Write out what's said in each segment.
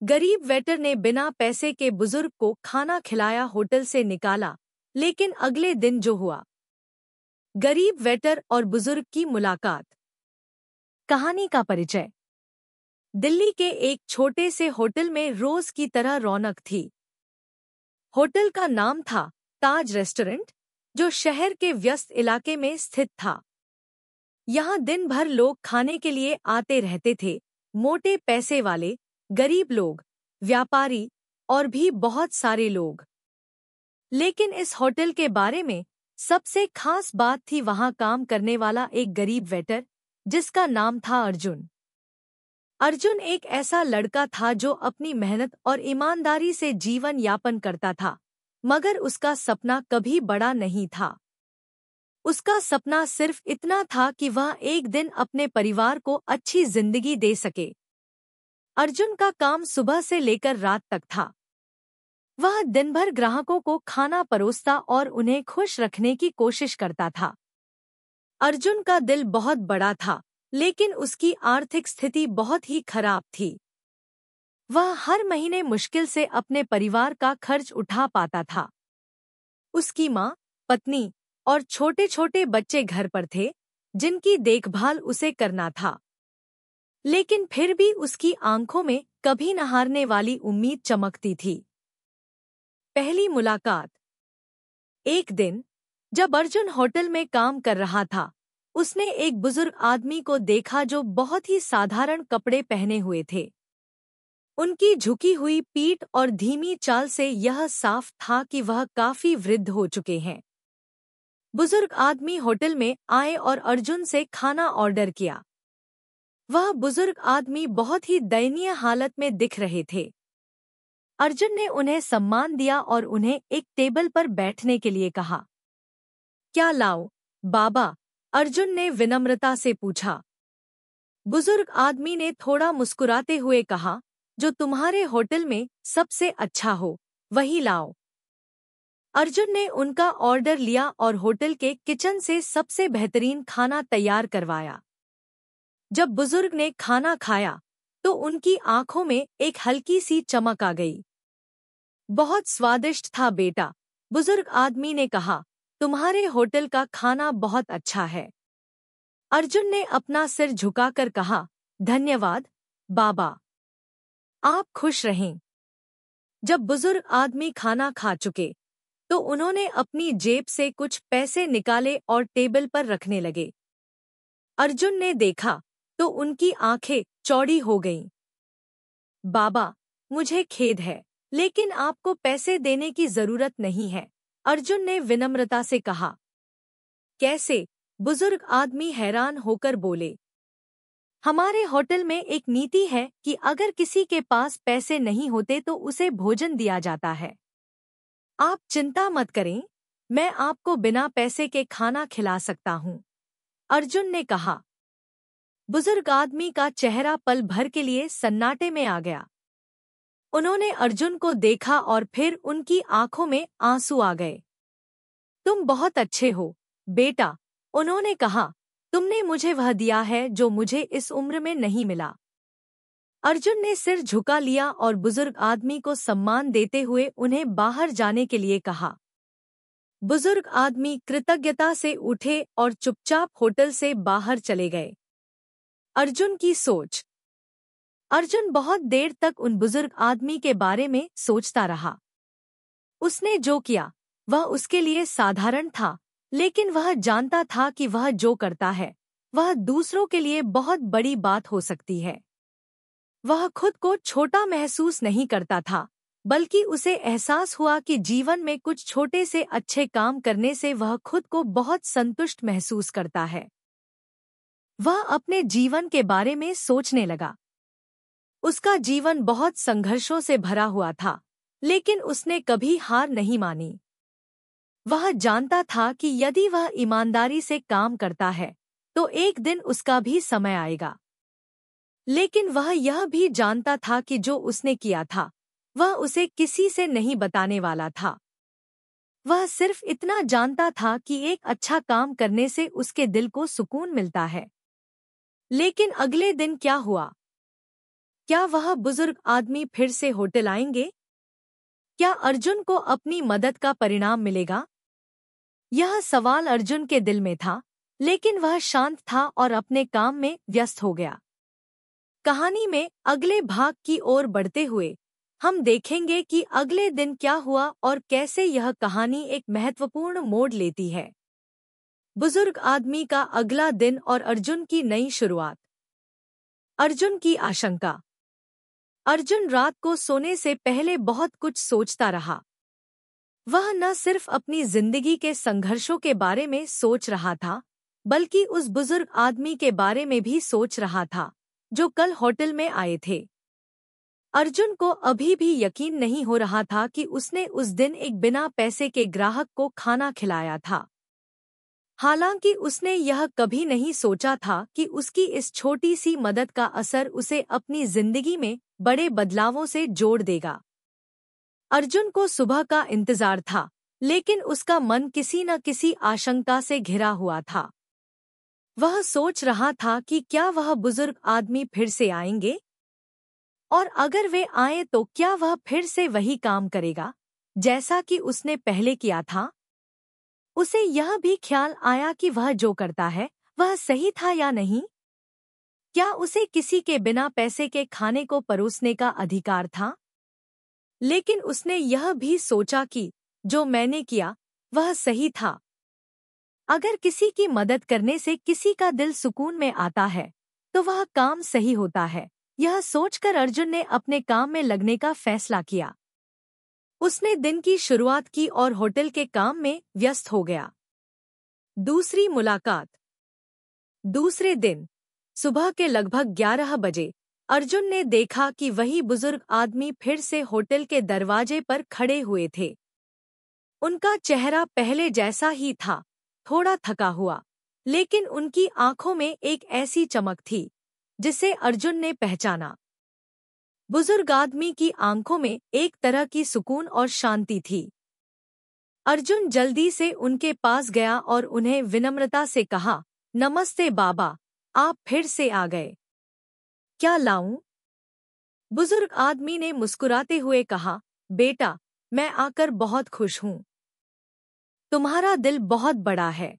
गरीब वेटर ने बिना पैसे के बुजुर्ग को खाना खिलाया, होटल से निकाला। लेकिन अगले दिन जो हुआ। गरीब वेटर और बुजुर्ग की मुलाकात। कहानी का परिचय। दिल्ली के एक छोटे से होटल में रोज की तरह रौनक थी। होटल का नाम था ताज रेस्टोरेंट, जो शहर के व्यस्त इलाके में स्थित था। यहाँ दिन भर लोग खाने के लिए आते रहते थे, मोटे पैसे वाले, गरीब लोग, व्यापारी और भी बहुत सारे लोग। लेकिन इस होटल के बारे में सबसे खास बात थी वहाँ काम करने वाला एक गरीब वेटर, जिसका नाम था अर्जुन। अर्जुन एक ऐसा लड़का था जो अपनी मेहनत और ईमानदारी से जीवन यापन करता था, मगर उसका सपना कभी बड़ा नहीं था। उसका सपना सिर्फ इतना था कि वह एक दिन अपने परिवार को अच्छी जिंदगी दे सके। अर्जुन का काम सुबह से लेकर रात तक था। वह दिन भर ग्राहकों को खाना परोसता और उन्हें खुश रखने की कोशिश करता था। अर्जुन का दिल बहुत बड़ा था, लेकिन उसकी आर्थिक स्थिति बहुत ही खराब थी। वह हर महीने मुश्किल से अपने परिवार का खर्च उठा पाता था। उसकी माँ, पत्नी और छोटे छोटे बच्चे घर पर थे, जिनकी देखभाल उसे करना था। लेकिन फिर भी उसकी आंखों में कभी न हारने वाली उम्मीद चमकती थी। पहली मुलाकात। एक दिन जब अर्जुन होटल में काम कर रहा था, उसने एक बुजुर्ग आदमी को देखा जो बहुत ही साधारण कपड़े पहने हुए थे। उनकी झुकी हुई पीठ और धीमी चाल से यह साफ था कि वह काफी वृद्ध हो चुके हैं। बुजुर्ग आदमी होटल में आए और अर्जुन से खाना ऑर्डर किया। वह बुजुर्ग आदमी बहुत ही दयनीय हालत में दिख रहे थे। अर्जुन ने उन्हें सम्मान दिया और उन्हें एक टेबल पर बैठने के लिए कहा। क्या लाऊं, बाबा? अर्जुन ने विनम्रता से पूछा। बुजुर्ग आदमी ने थोड़ा मुस्कुराते हुए कहा, जो तुम्हारे होटल में सबसे अच्छा हो, वही लाओ। अर्जुन ने उनका ऑर्डर लिया और होटल के किचन से सबसे बेहतरीन खाना तैयार करवाया। जब बुजुर्ग ने खाना खाया, तो उनकी आंखों में एक हल्की सी चमक आ गई। बहुत स्वादिष्ट था बेटा, बुजुर्ग आदमी ने कहा। तुम्हारे होटल का खाना बहुत अच्छा है। अर्जुन ने अपना सिर झुकाकर कहा, धन्यवाद बाबा। आप खुश रहें। जब बुजुर्ग आदमी खाना खा चुके, तो उन्होंने अपनी जेब से कुछ पैसे निकाले और टेबल पर रखने लगे। अर्जुन ने देखा तो उनकी आंखें चौड़ी हो गईं। बाबा, मुझे खेद है, लेकिन आपको पैसे देने की जरूरत नहीं है, अर्जुन ने विनम्रता से कहा। कैसे? बुजुर्ग आदमी हैरान होकर बोले। हमारे होटल में एक नीति है कि अगर किसी के पास पैसे नहीं होते तो उसे भोजन दिया जाता है। आप चिंता मत करें, मैं आपको बिना पैसे के खाना खिला सकता हूँ, अर्जुन ने कहा। बुजुर्ग आदमी का चेहरा पल भर के लिए सन्नाटे में आ गया। उन्होंने अर्जुन को देखा और फिर उनकी आंखों में आंसू आ गए। तुम बहुत अच्छे हो बेटा, उन्होंने कहा। तुमने मुझे वह दिया है जो मुझे इस उम्र में नहीं मिला। अर्जुन ने सिर झुका लिया और बुजुर्ग आदमी को सम्मान देते हुए उन्हें बाहर जाने के लिए कहा। बुजुर्ग आदमी कृतज्ञता से उठे और चुपचाप होटल से बाहर चले गए। अर्जुन की सोच। अर्जुन बहुत देर तक उन बुजुर्ग आदमी के बारे में सोचता रहा। उसने जो किया वह उसके लिए साधारण था, लेकिन वह जानता था कि वह जो करता है वह दूसरों के लिए बहुत बड़ी बात हो सकती है। वह खुद को छोटा महसूस नहीं करता था, बल्कि उसे एहसास हुआ कि जीवन में कुछ छोटे से अच्छे काम करने से वह खुद को बहुत संतुष्ट महसूस करता है। वह अपने जीवन के बारे में सोचने लगा। उसका जीवन बहुत संघर्षों से भरा हुआ था, लेकिन उसने कभी हार नहीं मानी। वह जानता था कि यदि वह ईमानदारी से काम करता है, तो एक दिन उसका भी समय आएगा। लेकिन वह यह भी जानता था कि जो उसने किया था, वह उसे किसी से नहीं बताने वाला था। वह सिर्फ इतना जानता था कि एक अच्छा काम करने से उसके दिल को सुकून मिलता है। लेकिन अगले दिन क्या हुआ? क्या वह बुजुर्ग आदमी फिर से होटल आएंगे? क्या अर्जुन को अपनी मदद का परिणाम मिलेगा? यह सवाल अर्जुन के दिल में था, लेकिन वह शांत था और अपने काम में व्यस्त हो गया। कहानी में अगले भाग की ओर बढ़ते हुए हम देखेंगे कि अगले दिन क्या हुआ और कैसे यह कहानी एक महत्वपूर्ण मोड़ लेती है। बुजुर्ग आदमी का अगला दिन और अर्जुन की नई शुरुआत। अर्जुन की आशंका। अर्जुन रात को सोने से पहले बहुत कुछ सोचता रहा। वह न सिर्फ अपनी जिंदगी के संघर्षों के बारे में सोच रहा था, बल्कि उस बुजुर्ग आदमी के बारे में भी सोच रहा था जो कल होटल में आए थे। अर्जुन को अभी भी यकीन नहीं हो रहा था कि उसने उस दिन एक बिना पैसे के ग्राहक को खाना खिलाया था। हालांकि उसने यह कभी नहीं सोचा था कि उसकी इस छोटी सी मदद का असर उसे अपनी जिंदगी में बड़े बदलावों से जोड़ देगा। अर्जुन को सुबह का इंतजार था, लेकिन उसका मन किसी न किसी आशंका से घिरा हुआ था। वह सोच रहा था कि क्या वह बुजुर्ग आदमी फिर से आएंगे, और अगर वे आए तो क्या वह फिर से वही काम करेगा जैसा कि उसने पहले किया था। उसे यह भी ख्याल आया कि वह जो करता है वह सही था या नहीं। क्या उसे किसी के बिना पैसे के खाने को परोसने का अधिकार था? लेकिन उसने यह भी सोचा कि जो मैंने किया वह सही था। अगर किसी की मदद करने से किसी का दिल सुकून में आता है तो वह काम सही होता है। यह सोचकर अर्जुन ने अपने काम में लगने का फैसला किया। उसने दिन की शुरुआत की और होटल के काम में व्यस्त हो गया। दूसरी मुलाकात। दूसरे दिन सुबह के लगभग 11 बजे अर्जुन ने देखा कि वही बुजुर्ग आदमी फिर से होटल के दरवाजे पर खड़े हुए थे। उनका चेहरा पहले जैसा ही था, थोड़ा थका हुआ, लेकिन उनकी आंखों में एक ऐसी चमक थी जिसे अर्जुन ने पहचाना। बुजुर्ग आदमी की आंखों में एक तरह की सुकून और शांति थी। अर्जुन जल्दी से उनके पास गया और उन्हें विनम्रता से कहा, नमस्ते बाबा, आप फिर से आ गए। क्या लाऊं? बुजुर्ग आदमी ने मुस्कुराते हुए कहा, बेटा, मैं आकर बहुत खुश हूं। तुम्हारा दिल बहुत बड़ा है।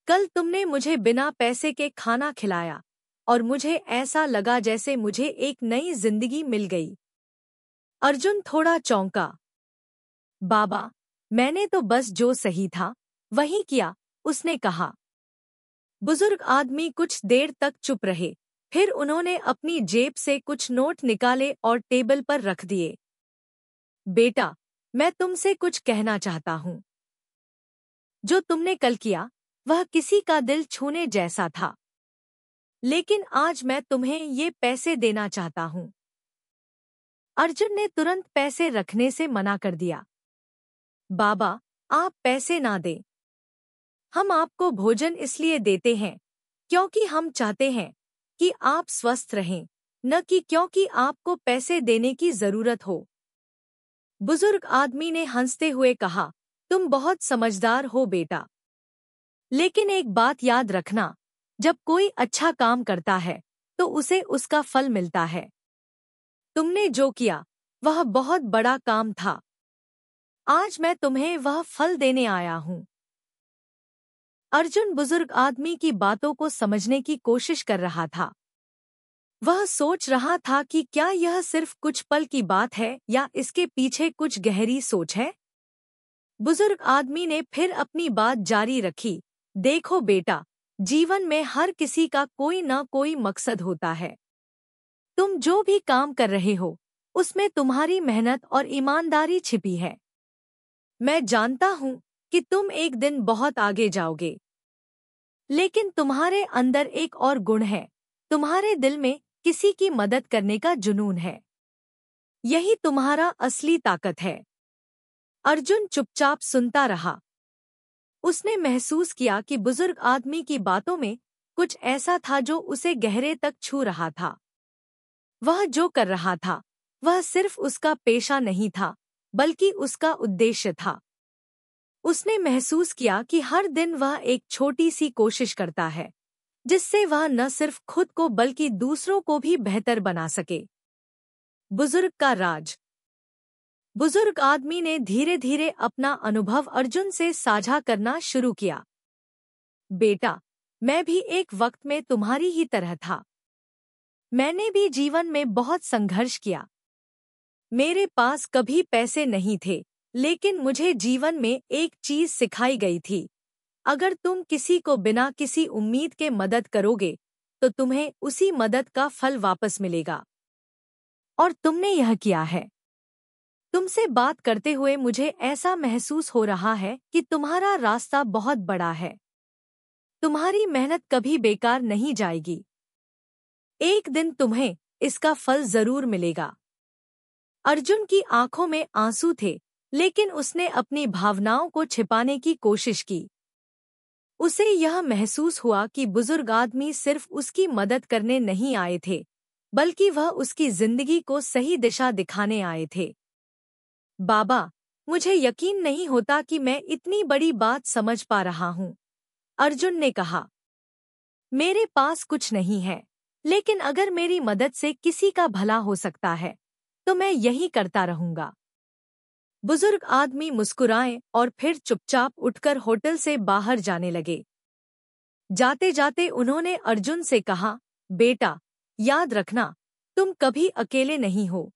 कल तुमने मुझे बिना पैसे के खाना खिलाया और मुझे ऐसा लगा जैसे मुझे एक नई जिंदगी मिल गई। अर्जुन थोड़ा चौंका। बाबा, मैंने तो बस जो सही था वही किया, उसने कहा। बुजुर्ग आदमी कुछ देर तक चुप रहे, फिर उन्होंने अपनी जेब से कुछ नोट निकाले और टेबल पर रख दिए। बेटा, मैं तुमसे कुछ कहना चाहता हूँ। जो तुमने कल किया वह किसी का दिल छूने जैसा था, लेकिन आज मैं तुम्हें ये पैसे देना चाहता हूँ। अर्जुन ने तुरंत पैसे रखने से मना कर दिया। बाबा, आप पैसे ना दें। हम आपको भोजन इसलिए देते हैं क्योंकि हम चाहते हैं कि आप स्वस्थ रहें, न कि क्योंकि आपको पैसे देने की जरूरत हो। बुजुर्ग आदमी ने हंसते हुए कहा, तुम बहुत समझदार हो बेटा। लेकिन एक बात याद रखना, जब कोई अच्छा काम करता है तो उसे उसका फल मिलता है। तुमने जो किया वह बहुत बड़ा काम था। आज मैं तुम्हें वह फल देने आया हूँ। अर्जुन बुजुर्ग आदमी की बातों को समझने की कोशिश कर रहा था। वह सोच रहा था कि क्या यह सिर्फ कुछ पल की बात है या इसके पीछे कुछ गहरी सोच है। बुजुर्ग आदमी ने फिर अपनी बात जारी रखी, देखो बेटा, जीवन में हर किसी का कोई न कोई मकसद होता है। तुम जो भी काम कर रहे हो उसमें तुम्हारी मेहनत और ईमानदारी छिपी है। मैं जानता हूँ कि तुम एक दिन बहुत आगे जाओगे, लेकिन तुम्हारे अंदर एक और गुण है, तुम्हारे दिल में किसी की मदद करने का जुनून है। यही तुम्हारा असली ताकत है। अर्जुन चुपचाप सुनता रहा। उसने महसूस किया कि बुजुर्ग आदमी की बातों में कुछ ऐसा था जो उसे गहरे तक छू रहा था। वह जो कर रहा था वह सिर्फ उसका पेशा नहीं था, बल्कि उसका उद्देश्य था। उसने महसूस किया कि हर दिन वह एक छोटी सी कोशिश करता है, जिससे वह न सिर्फ खुद को बल्कि दूसरों को भी बेहतर बना सके। बुजुर्ग का राज। बुजुर्ग आदमी ने धीरे धीरे अपना अनुभव अर्जुन से साझा करना शुरू किया। बेटा, मैं भी एक वक्त में तुम्हारी ही तरह था। मैंने भी जीवन में बहुत संघर्ष किया। मेरे पास कभी पैसे नहीं थे, लेकिन मुझे जीवन में एक चीज सिखाई गई थी। अगर तुम किसी को बिना किसी उम्मीद के मदद करोगे, तो तुम्हें उसी मदद का फल वापस मिलेगा। और तुमने यह किया है। तुमसे बात करते हुए मुझे ऐसा महसूस हो रहा है कि तुम्हारा रास्ता बहुत बड़ा है। तुम्हारी मेहनत कभी बेकार नहीं जाएगी। एक दिन तुम्हें इसका फल जरूर मिलेगा। अर्जुन की आंखों में आंसू थे, लेकिन उसने अपनी भावनाओं को छिपाने की कोशिश की। उसे यह महसूस हुआ कि बुजुर्ग आदमी सिर्फ उसकी मदद करने नहीं आए थे, बल्कि वह उसकी जिंदगी को सही दिशा दिखाने आए थे। बाबा, मुझे यकीन नहीं होता कि मैं इतनी बड़ी बात समझ पा रहा हूँ, अर्जुन ने कहा। मेरे पास कुछ नहीं है, लेकिन अगर मेरी मदद से किसी का भला हो सकता है, तो मैं यही करता रहूंगा। बुजुर्ग आदमी मुस्कुराए और फिर चुपचाप उठकर होटल से बाहर जाने लगे। जाते जाते उन्होंने अर्जुन से कहा, बेटा, याद रखना, तुम कभी अकेले नहीं हो।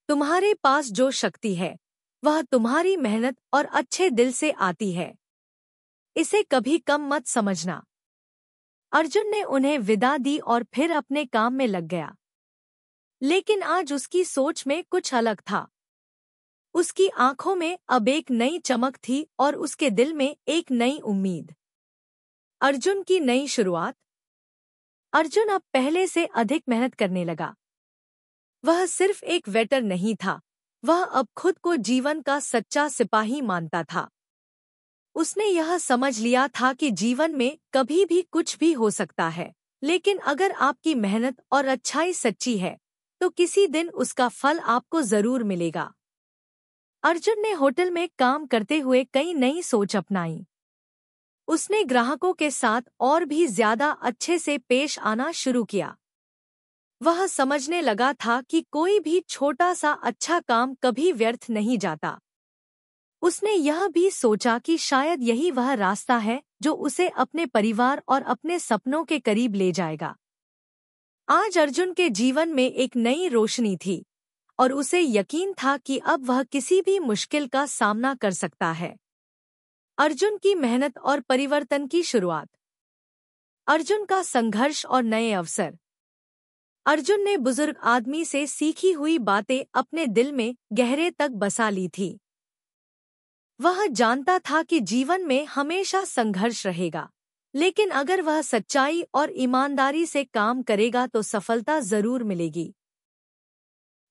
तुम्हारे पास जो शक्ति है, वह तुम्हारी मेहनत और अच्छे दिल से आती है। इसे कभी कम मत समझना। अर्जुन ने उन्हें विदा दी और फिर अपने काम में लग गया। लेकिन आज उसकी सोच में कुछ अलग था। उसकी आंखों में अब एक नई चमक थी और उसके दिल में एक नई उम्मीद। अर्जुन की नई शुरुआत। अर्जुन अब पहले से अधिक मेहनत करने लगा। वह सिर्फ एक वेटर नहीं था, वह अब खुद को जीवन का सच्चा सिपाही मानता था। उसने यह समझ लिया था कि जीवन में कभी भी कुछ भी हो सकता है, लेकिन अगर आपकी मेहनत और अच्छाई सच्ची है, तो किसी दिन उसका फल आपको जरूर मिलेगा। अर्जुन ने होटल में काम करते हुए कई नई सोच अपनाई। उसने ग्राहकों के साथ और भी ज्यादा अच्छे से पेश आना शुरू किया। वह समझने लगा था कि कोई भी छोटा सा अच्छा काम कभी व्यर्थ नहीं जाता। उसने यह भी सोचा कि शायद यही वह रास्ता है जो उसे अपने परिवार और अपने सपनों के करीब ले जाएगा। आज अर्जुन के जीवन में एक नई रोशनी थी और उसे यकीन था कि अब वह किसी भी मुश्किल का सामना कर सकता है। अर्जुन की मेहनत और परिवर्तन की शुरुआत। अर्जुन का संघर्ष और नए अवसर। अर्जुन ने बुजुर्ग आदमी से सीखी हुई बातें अपने दिल में गहरे तक बसा ली थी। वह जानता था कि जीवन में हमेशा संघर्ष रहेगा, लेकिन अगर वह सच्चाई और ईमानदारी से काम करेगा तो सफलता जरूर मिलेगी।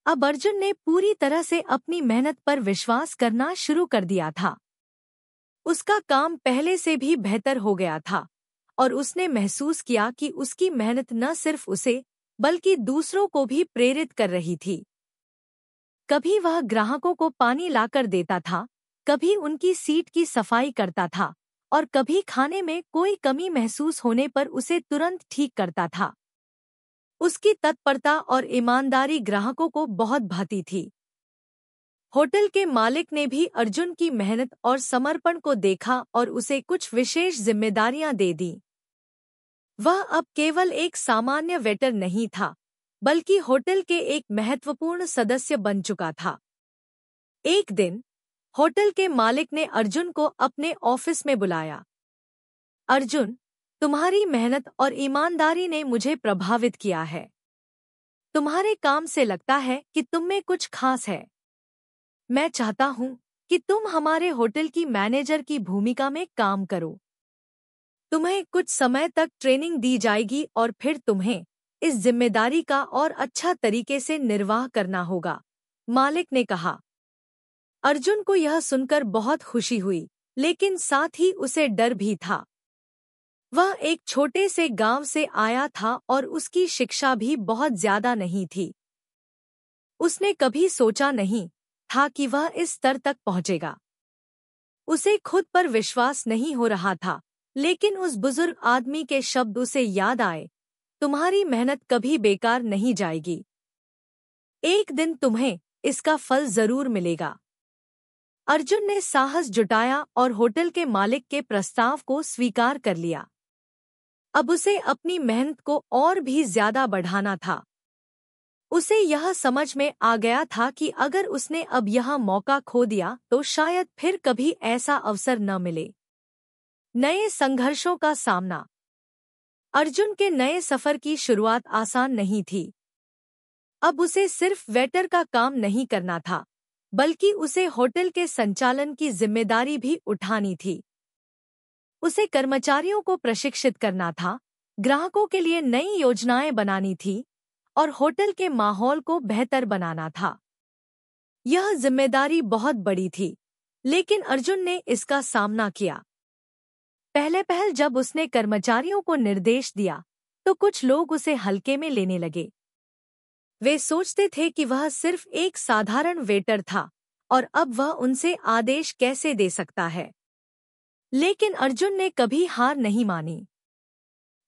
अब अर्जुन ने पूरी तरह से अपनी मेहनत पर विश्वास करना शुरू कर दिया था। उसका काम पहले से भी बेहतर हो गया था और उसने महसूस किया कि उसकी मेहनत न सिर्फ उसे बल्कि दूसरों को भी प्रेरित कर रही थी। कभी वह ग्राहकों को पानी लाकर देता था, कभी उनकी सीट की सफाई करता था और कभी खाने में कोई कमी महसूस होने पर उसे तुरंत ठीक करता था। उसकी तत्परता और ईमानदारी ग्राहकों को बहुत भाती थी। होटल के मालिक ने भी अर्जुन की मेहनत और समर्पण को देखा और उसे कुछ विशेष जिम्मेदारियां दे दी। वह अब केवल एक सामान्य वेटर नहीं था, बल्कि होटल के एक महत्वपूर्ण सदस्य बन चुका था। एक दिन होटल के मालिक ने अर्जुन को अपने ऑफिस में बुलाया। अर्जुन, तुम्हारी मेहनत और ईमानदारी ने मुझे प्रभावित किया है। तुम्हारे काम से लगता है कि तुम में कुछ खास है। मैं चाहता हूं कि तुम हमारे होटल की मैनेजर की भूमिका में काम करो। तुम्हें कुछ समय तक ट्रेनिंग दी जाएगी और फिर तुम्हें इस जिम्मेदारी का और अच्छा तरीके से निर्वाह करना होगा, मालिक ने कहा। अर्जुन को यह सुनकर बहुत खुशी हुई, लेकिन साथ ही उसे डर भी था। वह एक छोटे से गांव से आया था और उसकी शिक्षा भी बहुत ज्यादा नहीं थी। उसने कभी सोचा नहीं था कि वह इस स्तर तक पहुंचेगा। उसे खुद पर विश्वास नहीं हो रहा था, लेकिन उस बुजुर्ग आदमी के शब्द उसे याद आए, तुम्हारी मेहनत कभी बेकार नहीं जाएगी। एक दिन तुम्हें इसका फल जरूर मिलेगा। अर्जुन ने साहस जुटाया और होटल के मालिक के प्रस्ताव को स्वीकार कर लिया। अब उसे अपनी मेहनत को और भी ज्यादा बढ़ाना था। उसे यह समझ में आ गया था कि अगर उसने अब यह मौका खो दिया तो शायद फिर कभी ऐसा अवसर न मिले। नए संघर्षों का सामना। अर्जुन के नए सफर की शुरुआत आसान नहीं थी। अब उसे सिर्फ वेटर का काम नहीं करना था, बल्कि उसे होटल के संचालन की जिम्मेदारी भी उठानी थी। उसे कर्मचारियों को प्रशिक्षित करना था, ग्राहकों के लिए नई योजनाएं बनानी थी और होटल के माहौल को बेहतर बनाना था। यह जिम्मेदारी बहुत बड़ी थी, लेकिन अर्जुन ने इसका सामना किया। पहले जब उसने कर्मचारियों को निर्देश दिया, तो कुछ लोग उसे हल्के में लेने लगे। वे सोचते थे कि वह सिर्फ एक साधारण वेटर था और अब वह उनसे आदेश कैसे दे सकता है। लेकिन अर्जुन ने कभी हार नहीं मानी।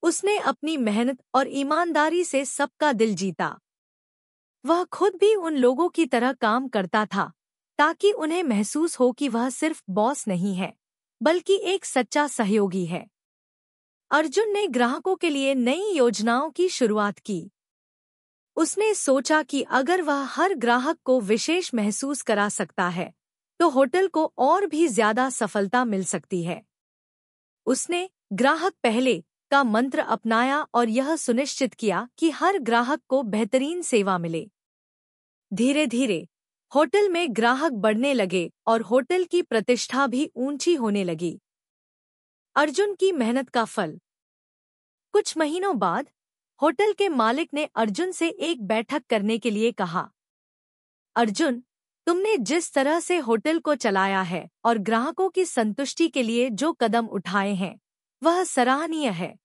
उसने अपनी मेहनत और ईमानदारी से सबका दिल जीता। वह खुद भी उन लोगों की तरह काम करता था, ताकि उन्हें महसूस हो कि वह सिर्फ बॉस नहीं है, बल्कि एक सच्चा सहयोगी है। अर्जुन ने ग्राहकों के लिए नई योजनाओं की शुरुआत की। उसने सोचा कि अगर वह हर ग्राहक को विशेष महसूस करा सकता है, तो होटल को और भी ज्यादा सफलता मिल सकती है। उसने ग्राहक पहले का मंत्र अपनाया और यह सुनिश्चित किया कि हर ग्राहक को बेहतरीन सेवा मिले। धीरे धीरे होटल में ग्राहक बढ़ने लगे और होटल की प्रतिष्ठा भी ऊंची होने लगी। अर्जुन की मेहनत का फल। कुछ महीनों बाद होटल के मालिक ने अर्जुन से एक बैठक करने के लिए कहा। अर्जुन, तुमने जिस तरह से होटल को चलाया है और ग्राहकों की संतुष्टि के लिए जो कदम उठाए हैं, वह सराहनीय है।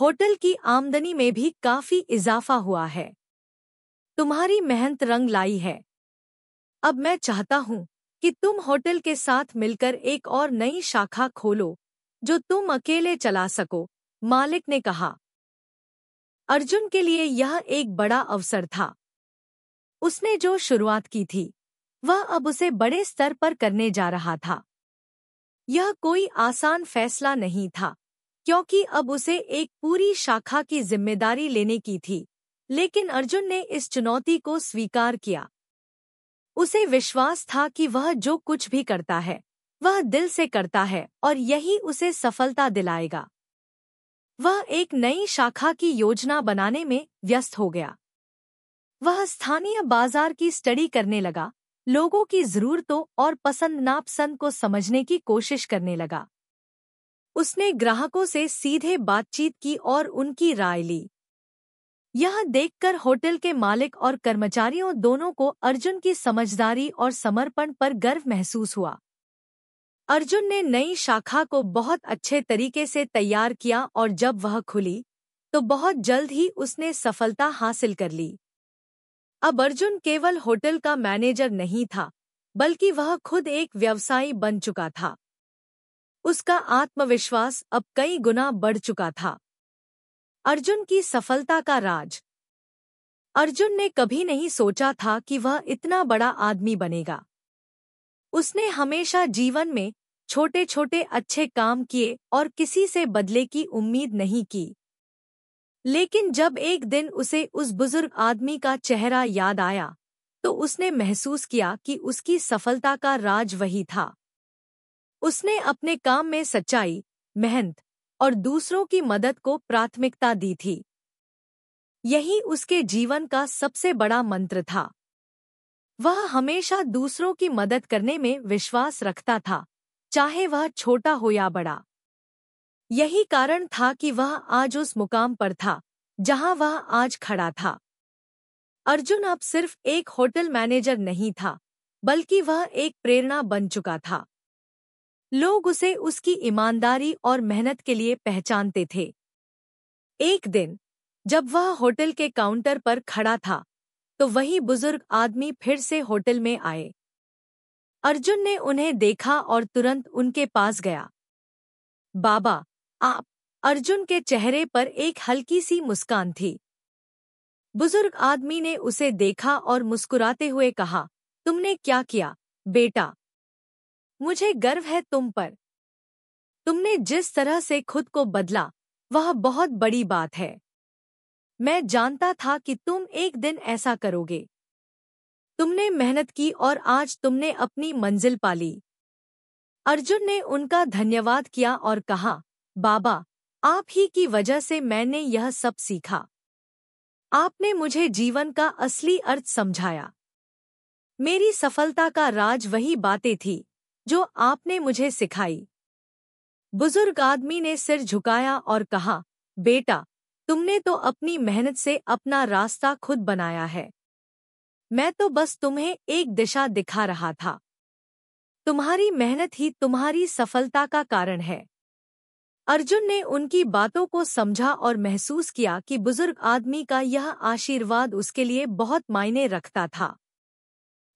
होटल की आमदनी में भी काफी इजाफा हुआ है। तुम्हारी मेहनत रंग लाई है। अब मैं चाहता हूँ कि तुम होटल के साथ मिलकर एक और नई शाखा खोलो, जो तुम अकेले चला सको, मालिक ने कहा। अर्जुन के लिए यह एक बड़ा अवसर था। उसने जो शुरुआत की थी, वह अब उसे बड़े स्तर पर करने जा रहा था। यह कोई आसान फैसला नहीं था, क्योंकि अब उसे एक पूरी शाखा की जिम्मेदारी लेने की थी, लेकिन अर्जुन ने इस चुनौती को स्वीकार किया। उसे विश्वास था कि वह जो कुछ भी करता है, वह दिल से करता है और यही उसे सफलता दिलाएगा। वह एक नई शाखा की योजना बनाने में व्यस्त हो गया। वह स्थानीय बाजार की स्टडी करने लगा, लोगों की जरूरतों और पसंद नापसंद को समझने की कोशिश करने लगा। उसने ग्राहकों से सीधे बातचीत की और उनकी राय ली। यह देखकर होटल के मालिक और कर्मचारियों दोनों को अर्जुन की समझदारी और समर्पण पर गर्व महसूस हुआ। अर्जुन ने नई शाखा को बहुत अच्छे तरीके से तैयार किया और जब वह खुली, तो बहुत जल्द ही उसने सफलता हासिल कर ली। अब अर्जुन केवल होटल का मैनेजर नहीं था, बल्कि वह खुद एक व्यवसायी बन चुका था। उसका आत्मविश्वास अब कई गुना बढ़ चुका था। अर्जुन की सफलता का राज। अर्जुन ने कभी नहीं सोचा था कि वह इतना बड़ा आदमी बनेगा। उसने हमेशा जीवन में छोटे छोटे अच्छे काम किए और किसी से बदले की उम्मीद नहीं की। लेकिन जब एक दिन उसे उस बुजुर्ग आदमी का चेहरा याद आया, तो उसने महसूस किया कि उसकी सफलता का राज वही था। उसने अपने काम में सच्चाई, मेहनत और दूसरों की मदद को प्राथमिकता दी थी। यही उसके जीवन का सबसे बड़ा मंत्र था। वह हमेशा दूसरों की मदद करने में विश्वास रखता था, चाहे वह छोटा हो या बड़ा। यही कारण था कि वह आज उस मुकाम पर था, जहां वह आज खड़ा था। अर्जुन अब सिर्फ एक होटल मैनेजर नहीं था, बल्कि वह एक प्रेरणा बन चुका था। लोग उसे उसकी ईमानदारी और मेहनत के लिए पहचानते थे। एक दिन जब वह होटल के काउंटर पर खड़ा था, तो वही बुजुर्ग आदमी फिर से होटल में आए। अर्जुन ने उन्हें देखा और तुरंत उनके पास गया। बाबा, आप। अर्जुन के चेहरे पर एक हल्की सी मुस्कान थी। बुजुर्ग आदमी ने उसे देखा और मुस्कुराते हुए कहा, तुमने क्या किया, बेटा? मुझे गर्व है तुम पर। तुमने जिस तरह से खुद को बदला, वह बहुत बड़ी बात है। मैं जानता था कि तुम एक दिन ऐसा करोगे। तुमने मेहनत की और आज तुमने अपनी मंजिल पा ली। अर्जुन ने उनका धन्यवाद किया और कहा, बाबा, आप ही की वजह से मैंने यह सब सीखा। आपने मुझे जीवन का असली अर्थ समझाया। मेरी सफलता का राज वही बातें थी जो आपने मुझे सिखाई। बुजुर्ग आदमी ने सिर झुकाया और कहा, बेटा, तुमने तो अपनी मेहनत से अपना रास्ता खुद बनाया है। मैं तो बस तुम्हें एक दिशा दिखा रहा था। तुम्हारी मेहनत ही तुम्हारी सफलता का कारण है। अर्जुन ने उनकी बातों को समझा और महसूस किया कि बुजुर्ग आदमी का यह आशीर्वाद उसके लिए बहुत मायने रखता था।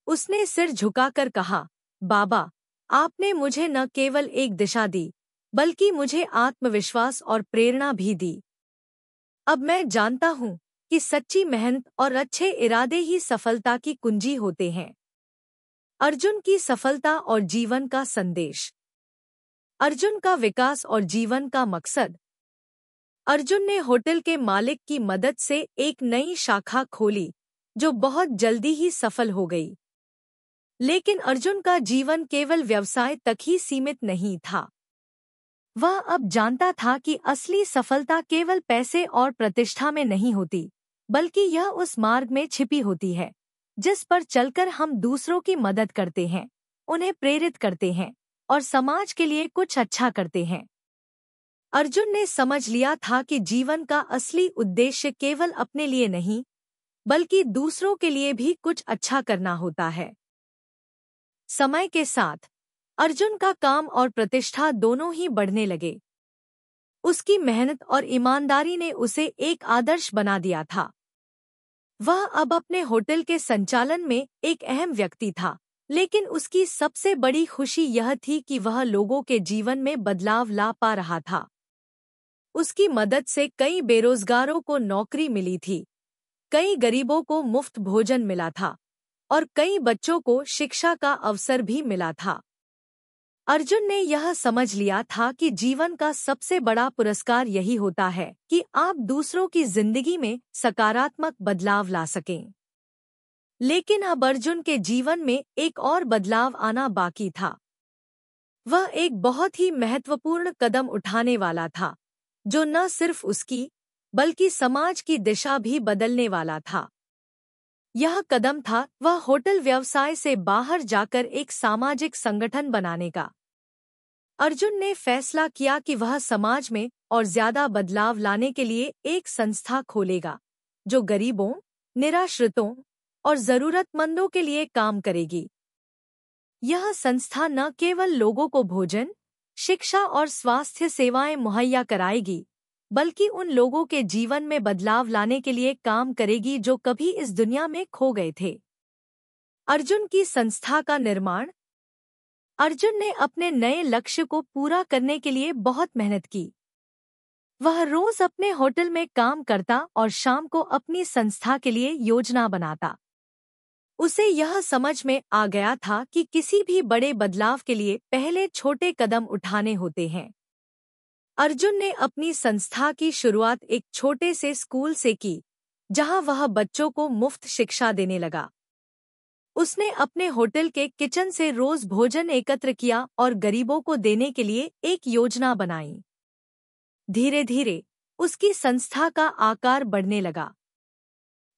उसने सिर झुकाकर कहा, बाबा, आपने मुझे न केवल एक दिशा दी, बल्कि मुझे आत्मविश्वास और प्रेरणा भी दी। अब मैं जानता हूँ कि सच्ची मेहनत और अच्छे इरादे ही सफलता की कुंजी होते हैं। अर्जुन की सफलता और जीवन का संदेश। अर्जुन का विकास और जीवन का मकसद। अर्जुन ने होटल के मालिक की मदद से एक नई शाखा खोली, जो बहुत जल्दी ही सफल हो गई। लेकिन अर्जुन का जीवन केवल व्यवसाय तक ही सीमित नहीं था। वह अब जानता था कि असली सफलता केवल पैसे और प्रतिष्ठा में नहीं होती, बल्कि यह उस मार्ग में छिपी होती है जिस पर चलकर हम दूसरों की मदद करते हैं, उन्हें प्रेरित करते हैं और समाज के लिए कुछ अच्छा करते हैं। अर्जुन ने समझ लिया था कि जीवन का असली उद्देश्य केवल अपने लिए नहीं, बल्कि दूसरों के लिए भी कुछ अच्छा करना होता है। समय के साथ अर्जुन का काम और प्रतिष्ठा दोनों ही बढ़ने लगे। उसकी मेहनत और ईमानदारी ने उसे एक आदर्श बना दिया था। वह अब अपने होटल के संचालन में एक अहम व्यक्ति था, लेकिन उसकी सबसे बड़ी खुशी यह थी कि वह लोगों के जीवन में बदलाव ला पा रहा था। उसकी मदद से कई बेरोजगारों को नौकरी मिली थी, कई गरीबों को मुफ्त भोजन मिला था और कई बच्चों को शिक्षा का अवसर भी मिला था। अर्जुन ने यह समझ लिया था कि जीवन का सबसे बड़ा पुरस्कार यही होता है कि आप दूसरों की जिंदगी में सकारात्मक बदलाव ला सकें। लेकिन अब अर्जुन के जीवन में एक और बदलाव आना बाकी था। वह एक बहुत ही महत्वपूर्ण कदम उठाने वाला था, जो न सिर्फ उसकी, बल्कि समाज की दिशा भी बदलने वाला था। यह कदम था वह होटल व्यवसाय से बाहर जाकर एक सामाजिक संगठन बनाने का। अर्जुन ने फैसला किया कि वह समाज में और ज्यादा बदलाव लाने के लिए एक संस्था खोलेगा, जो गरीबों, निराश्रितों और जरूरतमंदों के लिए काम करेगी। यह संस्था न केवल लोगों को भोजन, शिक्षा और स्वास्थ्य सेवाएं मुहैया कराएगी, बल्कि उन लोगों के जीवन में बदलाव लाने के लिए काम करेगी जो कभी इस दुनिया में खो गए थे। अर्जुन की संस्था का निर्माण। अर्जुन ने अपने नए लक्ष्य को पूरा करने के लिए बहुत मेहनत की। वह रोज अपने होटल में काम करता और शाम को अपनी संस्था के लिए योजना बनाता। उसे यह समझ में आ गया था कि किसी भी बड़े बदलाव के लिए पहले छोटे कदम उठाने होते हैं। अर्जुन ने अपनी संस्था की शुरुआत एक छोटे से स्कूल से की, जहां वह बच्चों को मुफ्त शिक्षा देने लगा। उसने अपने होटल के किचन से रोज भोजन एकत्र किया और गरीबों को देने के लिए एक योजना बनाई। धीरे धीरे उसकी संस्था का आकार बढ़ने लगा।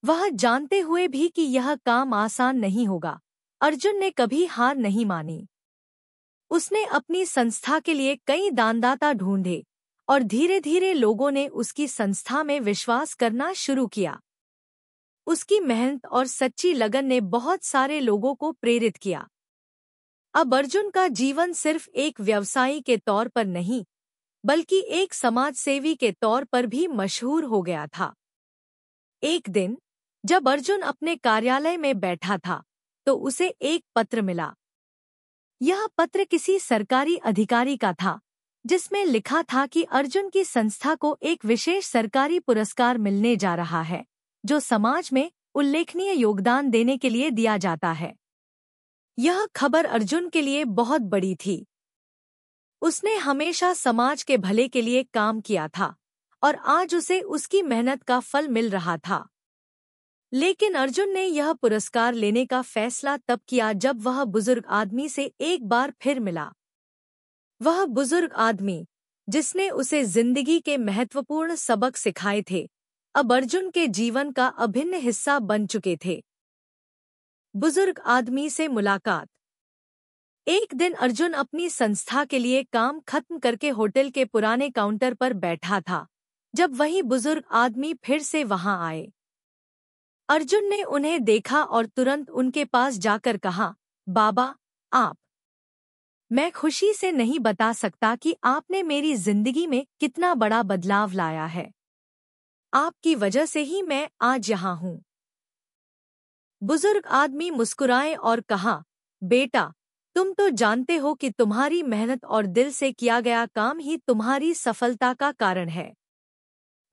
वह जानते हुए भी कि यह काम आसान नहीं होगा, अर्जुन ने कभी हार नहीं मानी। उसने अपनी संस्था के लिए कई दानदाता ढूंढे और धीरे धीरे लोगों ने उसकी संस्था में विश्वास करना शुरू किया। उसकी मेहनत और सच्ची लगन ने बहुत सारे लोगों को प्रेरित किया। अब अर्जुन का जीवन सिर्फ एक व्यवसायी के तौर पर नहीं, बल्कि एक समाज सेवी के तौर पर भी मशहूर हो गया था। एक दिन जब अर्जुन अपने कार्यालय में बैठा था, तो उसे एक पत्र मिला। यह पत्र किसी सरकारी अधिकारी का था, जिसमें लिखा था कि अर्जुन की संस्था को एक विशेष सरकारी पुरस्कार मिलने जा रहा है, जो समाज में उल्लेखनीय योगदान देने के लिए दिया जाता है। यह खबर अर्जुन के लिए बहुत बड़ी थी। उसने हमेशा समाज के भले के लिए काम किया था और आज उसे उसकी मेहनत का फल मिल रहा था। लेकिन अर्जुन ने यह पुरस्कार लेने का फैसला तब किया जब वह बुजुर्ग आदमी से एक बार फिर मिला। वह बुजुर्ग आदमी, जिसने उसे जिंदगी के महत्वपूर्ण सबक सिखाए थे, अब अर्जुन के जीवन का अभिन्न हिस्सा बन चुके थे। बुजुर्ग आदमी से मुलाकात। एक दिन अर्जुन अपनी संस्था के लिए काम खत्म करके होटल के पुराने काउंटर पर बैठा था, जब वही बुजुर्ग आदमी फिर से वहां आए। अर्जुन ने उन्हें देखा और तुरंत उनके पास जाकर कहा, बाबा, आप। मैं खुशी से नहीं बता सकता कि आपने मेरी जिंदगी में कितना बड़ा बदलाव लाया है। आपकी वजह से ही मैं आज यहाँ हूँ। बुजुर्ग आदमी मुस्कुराए और कहा, बेटा, तुम तो जानते हो कि तुम्हारी मेहनत और दिल से किया गया काम ही तुम्हारी सफलता का कारण है।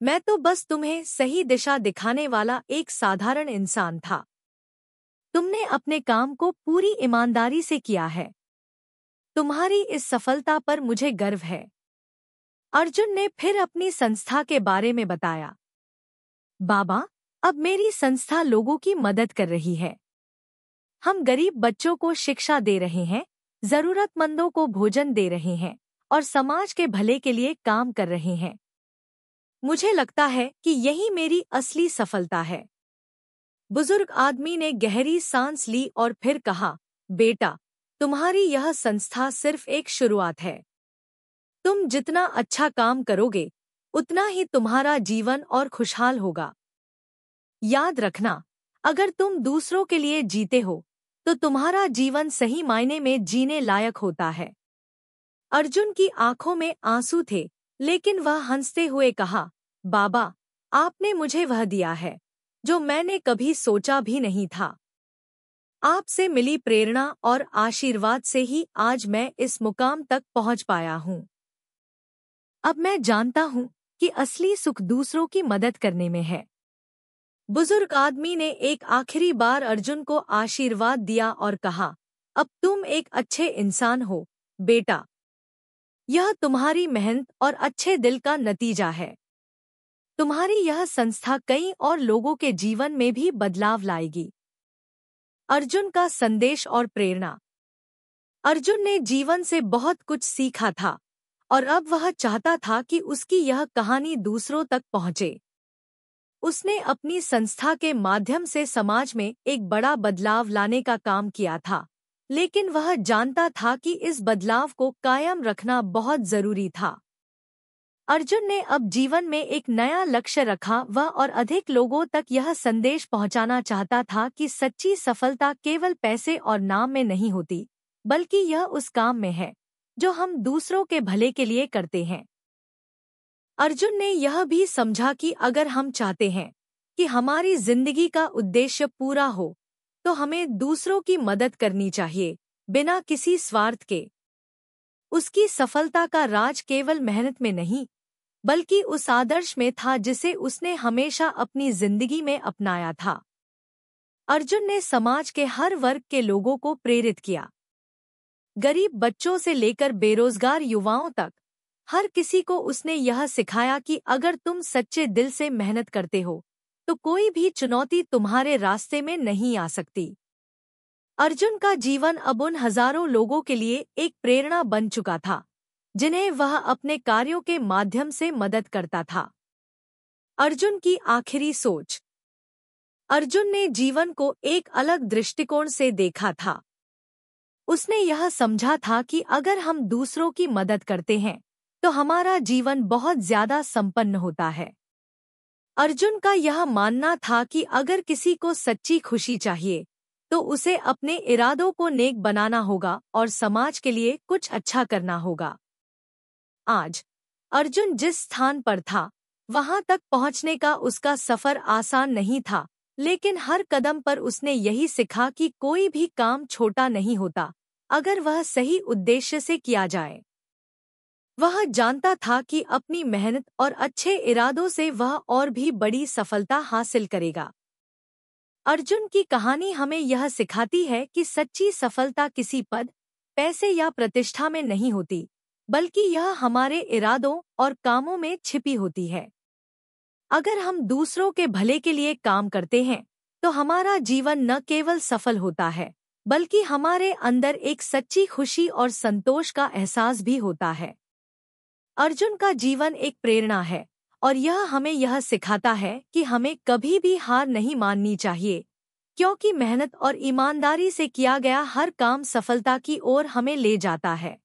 मैं तो बस तुम्हें सही दिशा दिखाने वाला एक साधारण इंसान था। तुमने अपने काम को पूरी ईमानदारी से किया है। तुम्हारी इस सफलता पर मुझे गर्व है। अर्जुन ने फिर अपनी संस्था के बारे में बताया। बाबा, अब मेरी संस्था लोगों की मदद कर रही है। हम गरीब बच्चों को शिक्षा दे रहे हैं, जरूरतमंदों को भोजन दे रहे हैं और समाज के भले के लिए काम कर रहे हैं। मुझे लगता है कि यही मेरी असली सफलता है। बुजुर्ग आदमी ने गहरी सांस ली और फिर कहा, बेटा, तुम्हारी यह संस्था सिर्फ एक शुरुआत है। तुम जितना अच्छा काम करोगे, उतना ही तुम्हारा जीवन और खुशहाल होगा। याद रखना, अगर तुम दूसरों के लिए जीते हो, तो तुम्हारा जीवन सही मायने में जीने लायक होता है। अर्जुन की आंखों में आंसू थे, लेकिन वह हंसते हुए कहा, बाबा, आपने मुझे वह दिया है जो मैंने कभी सोचा भी नहीं था। आपसे मिली प्रेरणा और आशीर्वाद से ही आज मैं इस मुकाम तक पहुंच पाया हूं। अब मैं जानता हूं कि असली सुख दूसरों की मदद करने में है। बुजुर्ग आदमी ने एक आखिरी बार अर्जुन को आशीर्वाद दिया और कहा, अब तुम एक अच्छे इंसान हो, बेटा। यह तुम्हारी मेहनत और अच्छे दिल का नतीजा है। तुम्हारी यह संस्था कई और लोगों के जीवन में भी बदलाव लाएगी। अर्जुन का संदेश और प्रेरणा। अर्जुन ने जीवन से बहुत कुछ सीखा था और अब वह चाहता था कि उसकी यह कहानी दूसरों तक पहुंचे। उसने अपनी संस्था के माध्यम से समाज में एक बड़ा बदलाव लाने का काम किया था, लेकिन वह जानता था कि इस बदलाव को कायम रखना बहुत जरूरी था। अर्जुन ने अब जीवन में एक नया लक्ष्य रखा। वह और अधिक लोगों तक यह संदेश पहुंचाना चाहता था कि सच्ची सफलता केवल पैसे और नाम में नहीं होती, बल्कि यह उस काम में है जो हम दूसरों के भले के लिए करते हैं। अर्जुन ने यह भी समझा कि अगर हम चाहते हैं कि हमारी जिंदगी का उद्देश्य पूरा हो, तो हमें दूसरों की मदद करनी चाहिए, बिना किसी स्वार्थ के। उसकी सफलता का राज केवल मेहनत में नहीं, बल्कि उस आदर्श में था जिसे उसने हमेशा अपनी जिंदगी में अपनाया था। अर्जुन ने समाज के हर वर्ग के लोगों को प्रेरित किया। गरीब बच्चों से लेकर बेरोजगार युवाओं तक, हर किसी को उसने यह सिखाया कि अगर तुम सच्चे दिल से मेहनत करते हो, तो कोई भी चुनौती तुम्हारे रास्ते में नहीं आ सकती। अर्जुन का जीवन अब उन हजारों लोगों के लिए एक प्रेरणा बन चुका था, जिन्हें वह अपने कार्यों के माध्यम से मदद करता था। अर्जुन की आखिरी सोच। अर्जुन ने जीवन को एक अलग दृष्टिकोण से देखा था। उसने यह समझा था कि अगर हम दूसरों की मदद करते हैं, तो हमारा जीवन बहुत ज्यादा संपन्न होता है। अर्जुन का यह मानना था कि अगर किसी को सच्ची खुशी चाहिए, तो उसे अपने इरादों को नेक बनाना होगा और समाज के लिए कुछ अच्छा करना होगा। आज अर्जुन जिस स्थान पर था, वहां तक पहुंचने का उसका सफर आसान नहीं था, लेकिन हर कदम पर उसने यही सीखा कि कोई भी काम छोटा नहीं होता, अगर वह सही उद्देश्य से किया जाए। वह जानता था कि अपनी मेहनत और अच्छे इरादों से वह और भी बड़ी सफलता हासिल करेगा। अर्जुन की कहानी हमें यह सिखाती है कि सच्ची सफलता किसी पद, पैसे या प्रतिष्ठा में नहीं होती, बल्कि यह हमारे इरादों और कामों में छिपी होती है। अगर हम दूसरों के भले के लिए काम करते हैं, तो हमारा जीवन न केवल सफल होता है, बल्कि हमारे अंदर एक सच्ची खुशी और संतोष का एहसास भी होता है। अर्जुन का जीवन एक प्रेरणा है और यह हमें यह सिखाता है कि हमें कभी भी हार नहीं माननी चाहिए, क्योंकि मेहनत और ईमानदारी से किया गया हर काम सफलता की ओर हमें ले जाता है।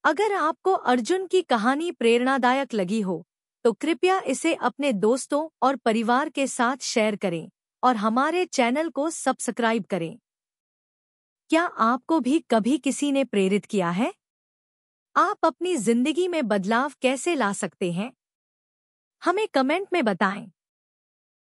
अगर आपको अर्जुन की कहानी प्रेरणादायक लगी हो, तो कृपया इसे अपने दोस्तों और परिवार के साथ शेयर करें और हमारे चैनल को सब्सक्राइब करें। क्या आपको भी कभी किसी ने प्रेरित किया है? आप अपनी जिंदगी में बदलाव कैसे ला सकते हैं? हमें कमेंट में बताएं।